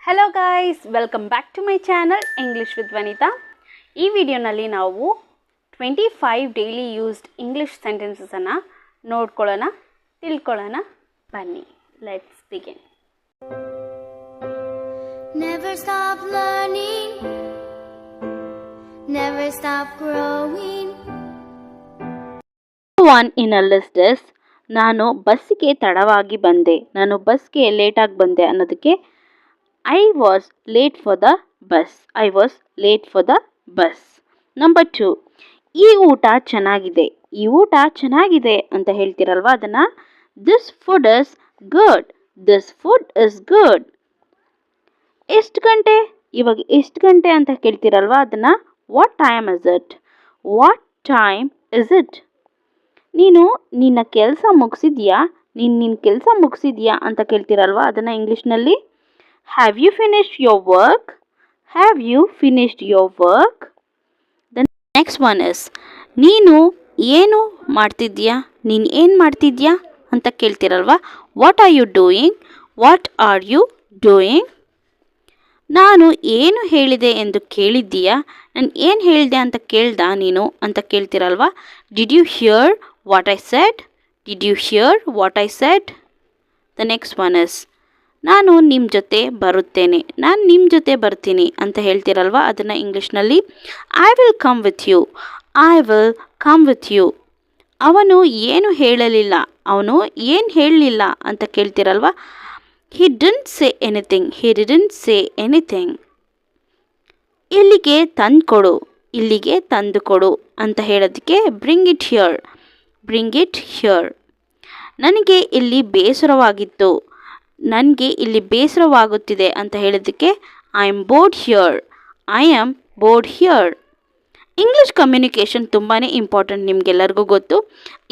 Hello guys, welcome back to my channel English with Vanitha. ಈ ವಿಡಿಯೋನಲ್ಲಿ ನಾವು 25 ಡೈಲಿ ಯೂಸ್ಡ್ ಇಂಗ್ಲಿಷ್ ಸೆಂಟೆನ್ಸಸನ್ನು ನೋಡ್ಕೊಳ್ಳೋಣ, ತಿಳ್ಕೊಳ್ಳೋಣ. ಬನ್ನಿ, let's begin. Never stop learning, never stop growing. One in a list is ನಾನು ಬಸ್ಸಿಗೆ ತಡವಾಗಿ ಬಂದೆ, ನಾನು ಬಸ್ಗೆ ಲೇಟಾಗಿ ಬಂದೆ ಅನ್ನೋದಕ್ಕೆ I was late for the bus. I was late for the bus. Number 2, ಈ ಊಟ ಚೆನ್ನಾಗಿದೆ. ಈ ಊಟ ಚೆನ್ನಾಗಿದೆ ಅಂತ ಹೇಳ್ತೀರಲ್ವಾ, ಅದನ್ನು this food is good. This food is good. ಎಷ್ಟು ಗಂಟೆ, ಇವಾಗ ಎಷ್ಟು ಗಂಟೆ ಅಂತ ಕೇಳ್ತೀರಲ್ವಾ, ಅದನ್ನು what time is it? What time is it? ನೀನು ನಿನ್ನ ಕೆಲಸ ಮುಗಿಸಿದ್ಯಾ, ನಿನ್ನ ಕೆಲಸ ಮುಗಿಸಿದ್ಯಾ ಅಂತ ಕೇಳ್ತೀರಲ್ವಾ, ಅದನ್ನು ಇಂಗ್ಲೀಷ್ನಲ್ಲಿ Have you finished your work? Have you finished your work? The next one is ನೀನು ಏನು ಮಾಡ್ತಿದ್ಯಾ, ನೀನು ಏನು ಮಾಡ್ತಿದ್ಯಾ ಅಂತ ಕೇಳ್ತೀರಲ್ವಾ, What are you doing? What are you doing? ನಾನು ಏನು ಹೇಳಿದೆ ಎಂದು ಕೇಳಿದ್ದೀಯಾ, ನಾನು ಏನು ಹೇಳಿದೆ ಅಂತ ಕೇಳ್ದ ನೀನು ಅಂತ ಕೇಳ್ತೀರಲ್ವಾ, Did you hear what I said? Did you hear what I said? The next one is ನಾನು ನಿಮ್ಮ ಜೊತೆ ಬರುತ್ತೇನೆ, ನಾನು ನಿಮ್ಮ ಜೊತೆ ಬರ್ತೀನಿ ಅಂತ ಹೇಳ್ತೀರಲ್ವ, ಅದನ್ನು ಇಂಗ್ಲೀಷ್ನಲ್ಲಿ I will come with you. I will come with you. ಅವನು ಏನು ಹೇಳಲಿಲ್ಲ, ಅವನು ಏನು ಹೇಳಲಿಲ್ಲ ಅಂತ ಕೇಳ್ತೀರಲ್ವ, he didn't say anything. He didn't say anything. ಇಲ್ಲಿಗೆ ತಂದುಕೊಡು, ಇಲ್ಲಿಗೆ ತಂದು ಕೊಡು ಅಂತ ಹೇಳೋದಕ್ಕೆ bring it here. Bring it here. ನನಗೆ ಇಲ್ಲಿ ಬೇಸರವಾಗಿತ್ತು, ನನಗೆ ಇಲ್ಲಿ ಬೇಸರವಾಗುತ್ತಿದೆ ಅಂತ ಹೇಳೋದಕ್ಕೆ I am bored here. I am bored here. English communication ತುಂಬಾ ಇಂಪಾರ್ಟೆಂಟ್, ನಿಮಗೆಲ್ಲರಿಗೂ ಗೊತ್ತು.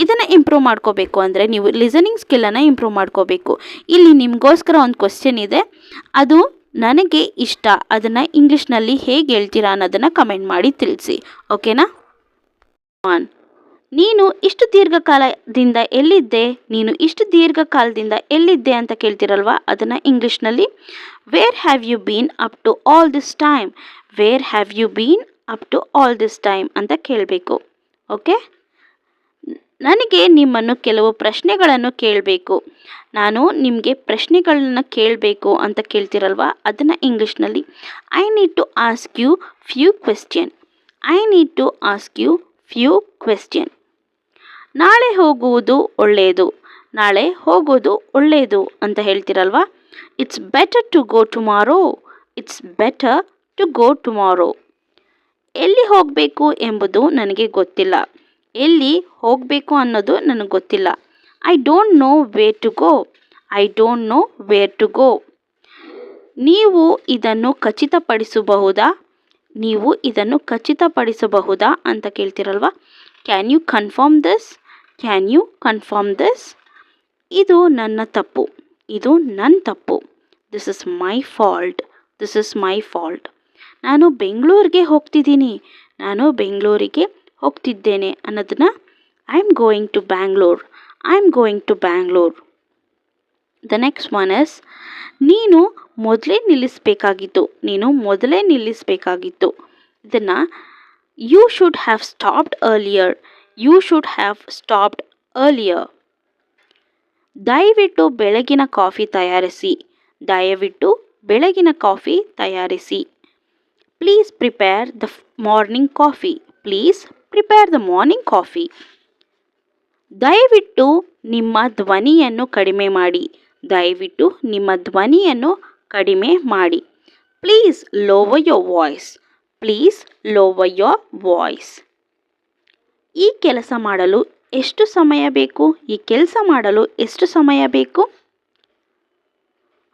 ಇದನ್ನು ಇಂಪ್ರೂವ್ ಮಾಡ್ಕೋಬೇಕು ಅಂದರೆ ನೀವು ಲಿಸನಿಂಗ್ ಸ್ಕಿಲ್ಲನ್ನು ಇಂಪ್ರೂವ್ ಮಾಡ್ಕೋಬೇಕು. ಇಲ್ಲಿ ನಿಮಗೋಸ್ಕರ ಒಂದು ಕ್ವೆಶ್ಚನ್ ಇದೆ, ಅದು ನನಗೆ ಇಷ್ಟ, ಅದನ್ನು ಇಂಗ್ಲೀಷ್ನಲ್ಲಿ ಹೇಗೆ ಹೇಳ್ತೀರಾ ಅನ್ನೋದನ್ನು ಕಮೆಂಟ್ ಮಾಡಿ ತಿಳಿಸಿ, ಓಕೆನಾ? ನೀನು ಇಷ್ಟು ದೀರ್ಘಕಾಲದಿಂದ ಎಲ್ಲಿದ್ದೆ, ನೀನು ಇಷ್ಟು ದೀರ್ಘಕಾಲದಿಂದ ಎಲ್ಲಿದ್ದೆ ಅಂತ ಕೇಳ್ತೀರಲ್ವಾ, ಅದನ್ನು ಇಂಗ್ಲೀಷ್ನಲ್ಲಿ where have you been up to all this time. Where have you been up to all this time ಅಂತ ಕೇಳಬೇಕು, ಓಕೆ? ನನಗೆ ನಿಮ್ಮನ್ನು ಕೆಲವು ಪ್ರಶ್ನೆಗಳನ್ನು ಕೇಳಬೇಕು, ನಾನು ನಿಮಗೆ ಪ್ರಶ್ನೆಗಳನ್ನ ಕೇಳಬೇಕು ಅಂತ ಕೇಳ್ತೀರಲ್ವಾ, ಅದನ್ನು ಇಂಗ್ಲೀಷ್ನಲ್ಲಿ I need to ask you few question. I need to ask you few question. ನಾಳೆ ಹೋಗುವುದು ಒಳ್ಳೆಯದು, ನಾಳೆ ಹೋಗೋದು ಒಳ್ಳೆಯದು ಅಂತ ಹೇಳ್ತೀರಲ್ವಾ, it's better to go tomorrow. It's better to go tomorrow. ಎಲ್ಲಿ ಹೋಗಬೇಕು ಎಂಬುದು ನನಗೆ ಗೊತ್ತಿಲ್ಲ, ಎಲ್ಲಿ ಹೋಗಬೇಕು ಅನ್ನೋದು ನನಗೆ ಗೊತ್ತಿಲ್ಲ. I don't know where to go. I don't know where to go. ನೀವು ಇದನ್ನು ಖಚಿತಪಡಿಸಬಹುದಾ, ನೀವು ಇದನ್ನು ಖಚಿತಪಡಿಸಬಹುದಾ ಅಂತ ಕೇಳ್ತೀರಲ್ವಾ, can you confirm this. Can you confirm this. ಇದು ನನ್ನ ತಪ್ಪು, ಇದು ನನ್ನ ತಪ್ಪು. This is my fault. This is my fault. ನಾನು ಬೆಂಗಳೂರಿಗೆ ಹೋಗ್ತಿದ್ದೀನಿ, ನಾನು ಬೆಂಗಳೂರಿಗೆ ಹೋಗ್ತಿದ್ದೇನೆ ಅನ್ನೋದನ್ನ I am going to Bangalore. I am going to Bangalore. The next one is ನೀನು ಮೊದಲೇ ನಿಲ್ಲಿಸಬೇಕಾಗಿತ್ತು, ನೀನು ಮೊದಲೇ ನಿಲ್ಲಿಸಬೇಕಾಗಿತ್ತು. ಇದನ್ನು you should have stopped earlier. You should have stopped earlier. ದಯವಿಟ್ಟು ಬೆಳಗಿನ ಕಾಫಿ ತಯಾರಿಸಿ. ದಯವಿಟ್ಟು ಬೆಳಗಿನ ಕಾಫಿ ತಯಾರಿಸಿ. Please prepare the morning coffee. Please prepare the morning coffee. ದಯವಿಟ್ಟು ನಿಮ್ಮ ಧ್ವನಿಯನ್ನು ಕಡಿಮೆ ಮಾಡಿ. ದಯವಿಟ್ಟು ನಿಮ್ಮ ಧ್ವನಿಯನ್ನು ಕಡಿಮೆ ಮಾಡಿ. Please lower your voice. Please lower your voice. ಈ ಕೆಲಸ ಮಾಡಲು ಎಷ್ಟು ಸಮಯ ಬೇಕು, ಈ ಕೆಲಸ ಮಾಡಲು ಎಷ್ಟು ಸಮಯ ಬೇಕು.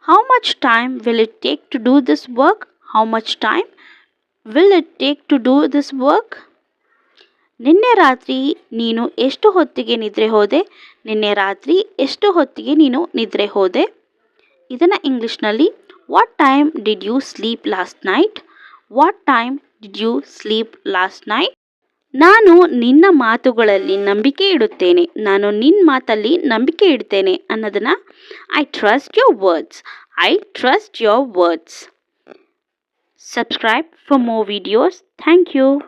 How much time will it take to do this work. How much time will it take to do this work. ನಿನ್ನೆ ರಾತ್ರಿ ನೀನು ಎಷ್ಟು ಹೊತ್ತಿಗೆ ನಿದ್ರೆ ಹೋದೆ. ನಿನ್ನೆ ರಾತ್ರಿ ಎಷ್ಟು ಹೊತ್ತಿಗೆ ನೀನು ನಿದ್ರೆ ಹೋದೆ. ಇದನ್ನು ಇಂಗ್ಲೀಷ್ನಲ್ಲಿ what time did you sleep last night. What time did you sleep last night. ನಾನು ನಿನ್ನ ಮಾತುಗಳಲ್ಲಿ ನಂಬಿಕೆ ಇಡುತ್ತೇನೆ, ನಾನು ನಿನ್ನ ಮಾತಲ್ಲಿ ನಂಬಿಕೆ ಇಡ್ತೇನೆ ಅನ್ನೋದನ್ನು I trust your words. I trust your words. Subscribe for more videos. Thank you.